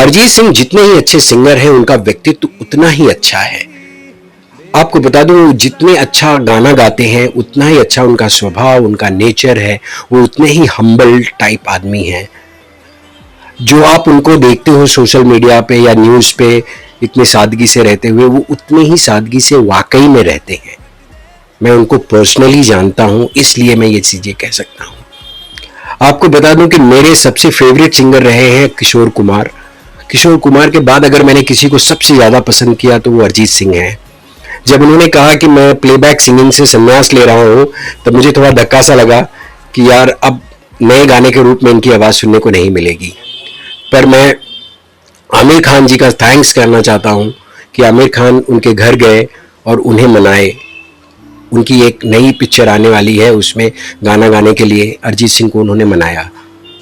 अरिजीत सिंह जितने ही अच्छे सिंगर हैं, उनका व्यक्तित्व उतना ही अच्छा है। आपको बता दूं, जितने अच्छा गाना गाते हैं उतना ही अच्छा उनका स्वभाव, उनका नेचर है। वो उतने ही हम्बल टाइप आदमी हैं। जो आप उनको देखते हो सोशल मीडिया पे या न्यूज़ पे इतनी सादगी से रहते हुए, वो उतने ही सादगी से वाकई में रहते हैं। मैं उनको पर्सनली जानता हूं, इसलिए मैं ये चीज़ें कह सकता हूं। आपको बता दूं कि मेरे सबसे फेवरेट सिंगर रहे हैं किशोर कुमार। किशोर कुमार के बाद अगर मैंने किसी को सबसे ज़्यादा पसंद किया तो वो अरिजीत सिंह है। जब उन्होंने कहा कि मैं प्लेबैक सिंगिंग से संन्यास ले रहा हूँ, तब मुझे थोड़ा धक्का सा लगा कि यार अब नए गाने के रूप में इनकी आवाज़ सुनने को नहीं मिलेगी। पर मैं आमिर खान जी का थैंक्स करना चाहता हूँ कि आमिर खान उनके घर गए और उन्हें मनाए। उनकी एक नई पिक्चर आने वाली है, उसमें गाना गाने के लिए अरिजीत सिंह को उन्होंने मनाया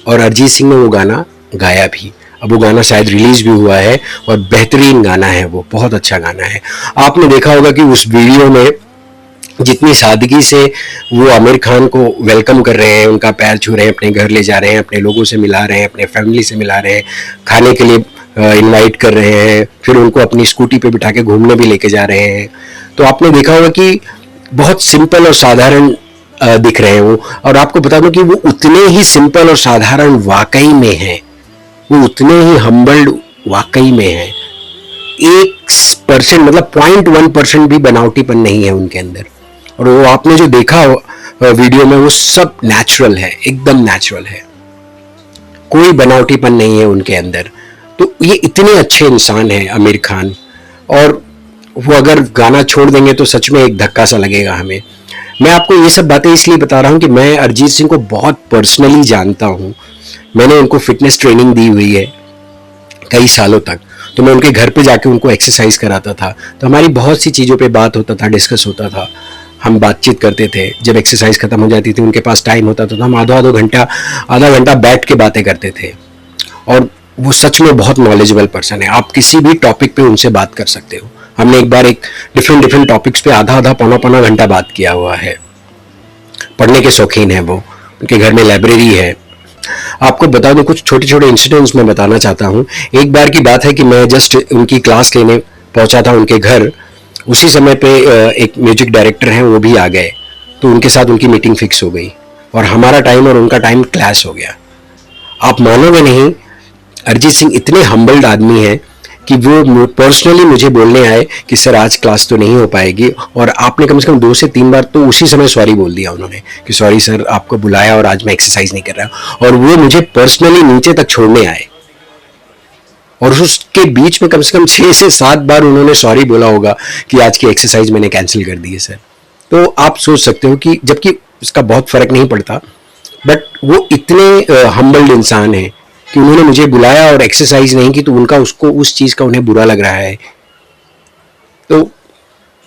और अरिजीत सिंह ने वो गाना गाया भी। अब वो गाना शायद रिलीज भी हुआ है और बेहतरीन गाना है, वो बहुत अच्छा गाना है। आपने देखा होगा कि उस वीडियो में जितनी सादगी से वो आमिर खान को वेलकम कर रहे हैं, उनका पैर छू रहे हैं, अपने घर ले जा रहे हैं, अपने लोगों से मिला रहे हैं, अपने फैमिली से मिला रहे हैं, खाने के लिए इनवाइट कर रहे हैं, फिर उनको अपनी स्कूटी पे बिठा के घूमने भी लेके जा रहे हैं। तो आपने देखा होगा कि बहुत सिंपल और साधारण दिख रहे हैं वो। और आपको बता दूं कि वो उतने ही सिंपल और साधारण वाकई में हैं, वो उतने ही हम्बल्ड वाकई में हैं। 1% मतलब 0.1% भी बनावटीपन नहीं है उनके अंदर। और वो आपने जो देखा वीडियो में, वो सब नेचुरल है, एकदम नेचुरल है, कोई बनावटीपन नहीं है उनके अंदर। तो ये इतने अच्छे इंसान हैं आमिर खान, और वो अगर गाना छोड़ देंगे तो सच में एक धक्का सा लगेगा हमें। मैं आपको ये सब बातें इसलिए बता रहा हूँ कि मैं अरिजीत सिंह को बहुत पर्सनली जानता हूँ। मैंने उनको फिटनेस ट्रेनिंग दी हुई है कई सालों तक। तो मैं उनके घर पे जाके उनको एक्सरसाइज कराता था, तो हमारी बहुत सी चीज़ों पे बात होता था, डिस्कस होता था, हम बातचीत करते थे। जब एक्सरसाइज खत्म हो जाती थी, उनके पास टाइम होता था, तो हम आधा घंटा बैठ के बातें करते थे। और वो सच में बहुत नॉलेजेबल पर्सन है, आप किसी भी टॉपिक पे उनसे बात कर सकते हो। हमने एक बार एक डिफरेंट टॉपिक्स पे आधा पौना घंटा बात किया हुआ है। पढ़ने के शौकीन है वो, उनके घर में लाइब्रेरी है। आपको बता दूं, कुछ छोटे छोटे इंसिडेंट्स मैं बताना चाहता हूँ। एक बार की बात है कि मैं जस्ट उनकी क्लास लेने पहुंचा था उनके घर। उसी समय पे एक म्यूजिक डायरेक्टर हैं, वो भी आ गए, तो उनके साथ उनकी मीटिंग फिक्स हो गई और हमारा टाइम और उनका टाइम क्लैश हो गया। आप मानोगे नहीं, अरिजीत सिंह इतने हम्बल्ड आदमी हैं कि वो पर्सनली मुझे बोलने आए कि सर आज क्लास तो नहीं हो पाएगी, और आपने कम से कम 2 से 3 बार तो उसी समय सॉरी बोल दिया उन्होंने कि सॉरी सर, आपको बुलाया और आज मैं एक्सरसाइज नहीं कर रहा। और वो मुझे पर्सनली नीचे तक छोड़ने आए, और उसके बीच में कम से कम 6 से 7 बार उन्होंने सॉरी बोला होगा कि आज की एक्सरसाइज मैंने कैंसिल कर दी है सर। तो आप सोच सकते हो कि जबकि उसका बहुत फर्क नहीं पड़ता, बट वो इतने हम्बल्ड इंसान हैं कि उन्होंने मुझे बुलाया और एक्सरसाइज नहीं की, तो उनका उसको उस चीज़ का उन्हें बुरा लग रहा है। तो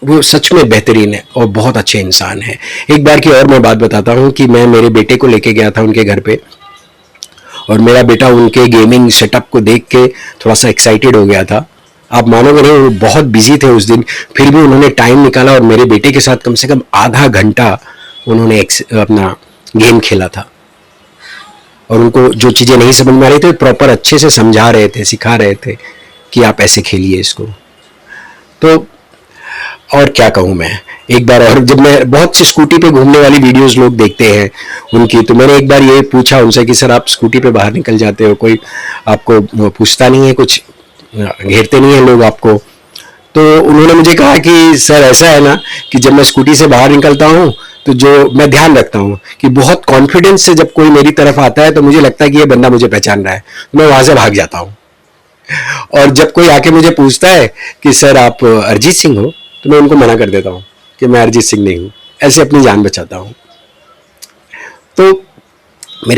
वो सच में बेहतरीन है और बहुत अच्छे इंसान है। एक बार की और मैं बात बताता हूँ कि मैं मेरे बेटे को लेके गया था उनके घर पे, और मेरा बेटा उनके गेमिंग सेटअप को देख के थोड़ा सा एक्साइटेड हो गया था। आप मानोगे नहीं, वो बहुत बिजी थे उस दिन, फिर भी उन्होंने टाइम निकाला और मेरे बेटे के साथ कम से कम आधा घंटा उन्होंने अपना गेम खेला था। और उनको जो चीज़ें नहीं समझ में आ रही थी, प्रॉपर अच्छे से समझा रहे थे, सिखा रहे थे कि आप ऐसे खेलिए इसको। तो और क्या कहूँ मैं, एक बार और जब मैं बहुत सी स्कूटी पे घूमने वाली वीडियोस लोग देखते हैं उनकी, तो मैंने एक बार ये पूछा उनसे कि सर आप स्कूटी पे बाहर निकल जाते हो, कोई आपको पूछता नहीं है, कुछ घेरते नहीं है लोग आपको? तो उन्होंने मुझे कहा कि सर ऐसा है ना कि जब मैं स्कूटी से बाहर निकलता हूँ तो जो मैं ध्यान रखता हूँ कि बहुत कॉन्फिडेंस से जब कोई मेरी तरफ आता है तो मुझे लगता है कि ये बंदा मुझे पहचान रहा है, तो मैं वहां से भाग जाता हूँ। और जब कोई आके मुझे पूछता है कि सर आप अरिजीत सिंह हो, तो मैं उनको मना कर देता हूँ कि मैं अरिजीत सिंह नहीं हूँ, ऐसे अपनी जान बचाता हूँ। तो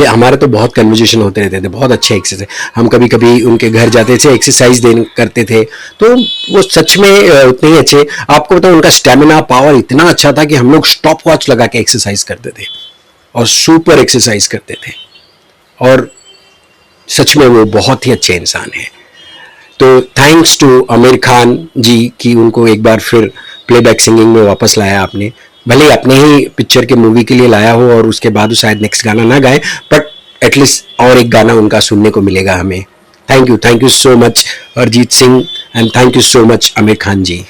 हमारे तो बहुत कन्वर्जेशन होते रहते थे, बहुत अच्छे एक्सरसाइज। हम कभी कभी उनके घर जाते थे, एक्सरसाइज करते थे, तो वो सच में उतने ही अच्छे। आपको बताऊं, उनका स्टेमिना पावर इतना अच्छा था कि हम लोग स्टॉप वॉच लगा के एक्सरसाइज करते थे और सुपर एक्सरसाइज करते थे। और सच में वो बहुत ही अच्छे इंसान हैं। तो थैंक्स टू आमिर खान जी कि उनको एक बार फिर प्लेबैक सिंगिंग में वापस लाया आपने। भले अपने ही पिक्चर के मूवी के लिए लाया हो और उसके बाद शायद नेक्स्ट गाना ना गाए, बट एटलीस्ट और एक गाना उनका सुनने को मिलेगा हमें। Thank you so much Arijit Singh and thank you so much Aamir Khan ji.